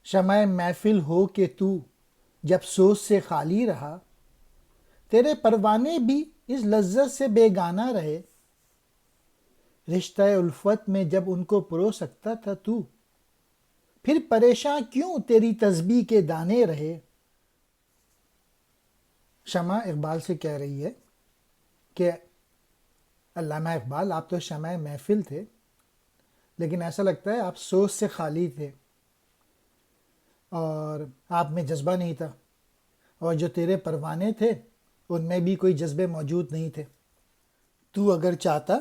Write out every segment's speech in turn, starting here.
شمع محفل ہو کہ تو جب سوز سے خالی رہا، تیرے پروانے بھی اس لذت سے بیگانہ رہے۔ رشتہ الفت میں جب ان کو پرو سکتا تھا تو، پھر پریشاں کیوں تیری تسبیح کے دانے رہے۔ شمع اقبال سے کہہ رہی ہے کہ علامہ اقبال، آپ تو شمع محفل تھے، لیکن ایسا لگتا ہے آپ سوز سے خالی تھے اور آپ میں جذبہ نہیں تھا، اور جو تیرے پروانے تھے ان میں بھی کوئی جذبے موجود نہیں تھے۔ تو اگر چاہتا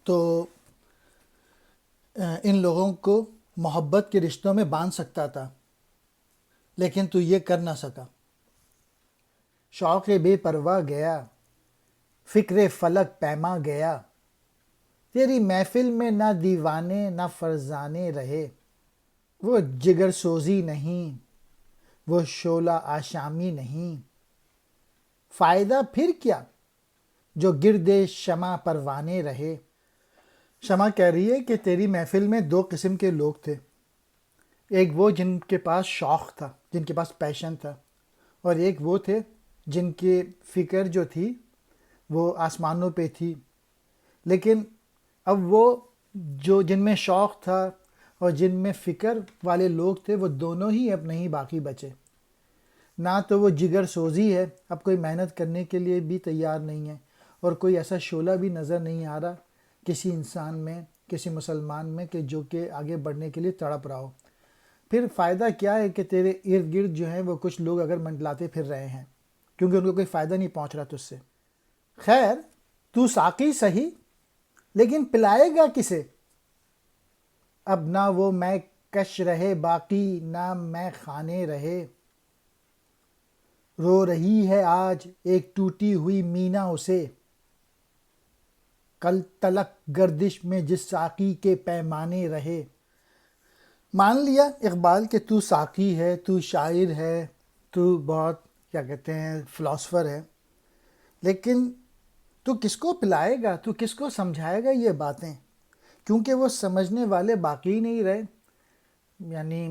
تو ان لوگوں کو محبت کے رشتوں میں باندھ سکتا تھا، لیکن تو یہ کر نہ سکا۔ شوق بے پرواہ گیا، فکر فلک پیما گیا، تیری محفل میں نہ دیوانے نہ فرزانے رہے۔ وہ جگر سوزی نہیں، وہ شعلہ آشامی نہیں، فائدہ پھر کیا جو گرد شمع پروانے رہے۔ شمع کہہ رہی ہے کہ تیری محفل میں دو قسم کے لوگ تھے، ایک وہ جن کے پاس شوق تھا، جن کے پاس پیشن تھا، اور ایک وہ تھے جن کی فکر جو تھی وہ آسمانوں پہ تھی۔ لیکن اب وہ جو جن میں شوق تھا اور جن میں فکر والے لوگ تھے، وہ دونوں ہی اب نہیں باقی بچے۔ نہ تو وہ جگر سوزی ہے، اب کوئی محنت کرنے کے لیے بھی تیار نہیں ہے، اور کوئی ایسا شعلہ بھی نظر نہیں آ رہا کسی انسان میں، کسی مسلمان میں، کہ جو کہ آگے بڑھنے کے لیے تڑپ رہا ہو۔ پھر فائدہ کیا ہے کہ تیرے ارد گرد جو ہیں وہ کچھ لوگ اگر منڈلاتے پھر رہے ہیں، کیونکہ ان کو کوئی فائدہ نہیں پہنچ رہا تجھ سے۔ خیر، تو ساقی سہی، لیکن پلائے گا کسے؟ اب نہ وہ میں کش رہے باقی، نہ میں خانے رہے۔ رو رہی ہے آج ایک ٹوٹی ہوئی مینا اسے، کل تلک گردش میں جس ساقی کے پیمانے رہے۔ مان لیا اقبال کہ تو ساقی ہے، تو شاعر ہے، تو بہت کیا کہتے ہیں فلاسفر ہے، لیکن تو کس کو پلائے گا، تو کس کو سمجھائے گا یہ باتیں، کیونکہ وہ سمجھنے والے باقی نہیں رہے۔ یعنی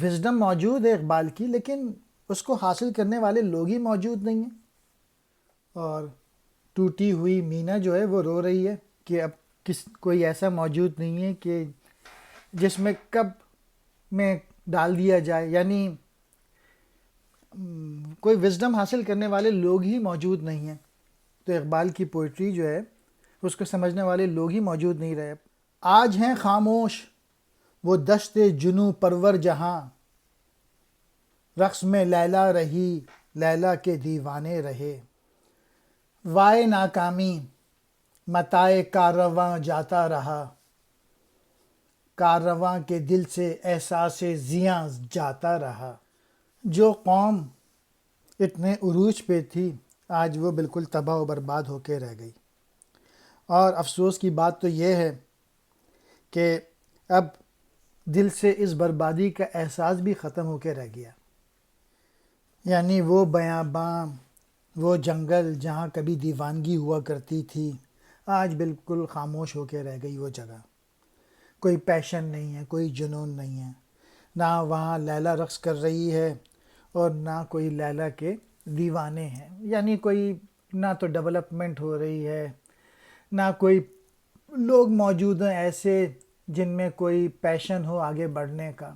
وزڈم موجود ہے اقبال کی، لیکن اس کو حاصل کرنے والے لوگ ہی موجود نہیں ہیں۔ اور ٹوٹی ہوئی مینا جو ہے وہ رو رہی ہے کہ اب کوئی ایسا موجود نہیں ہے کہ جس میں کب میں ڈال دیا جائے، یعنی کوئی وزڈم حاصل کرنے والے لوگ ہی موجود نہیں ہیں۔ تو اقبال کی پوئٹری جو ہے اس کو سمجھنے والے لوگ ہی موجود نہیں رہے۔ آج ہیں خاموش وہ دشت جنوں پرور جہاں، رقص میں لیلا رہی لیلا کے دیوانے رہے۔ وائے ناکامی متاع کاررواں جاتا رہا، کاررواں کے دل سے احساس زیاں جاتا رہا۔ جو قوم اتنے عروج پہ تھی، آج وہ بالکل تباہ و برباد ہو کے رہ گئی۔ اور افسوس کی بات تو یہ ہے کہ اب دل سے اس بربادی کا احساس بھی ختم ہو کے رہ گیا۔ یعنی وہ بیاباں، وہ جنگل جہاں کبھی دیوانگی ہوا کرتی تھی، آج بالکل خاموش ہو کے رہ گئی وہ جگہ۔ کوئی پیشن نہیں ہے، کوئی جنون نہیں ہے، نہ وہاں لیلا رقص کر رہی ہے اور نہ کوئی لیلا کے دیوانے ہیں۔ یعنی کوئی نہ تو ڈیولپمنٹ ہو رہی ہے، نہ کوئی لوگ موجود ہیں ایسے جن میں کوئی پیشن ہو آگے بڑھنے کا۔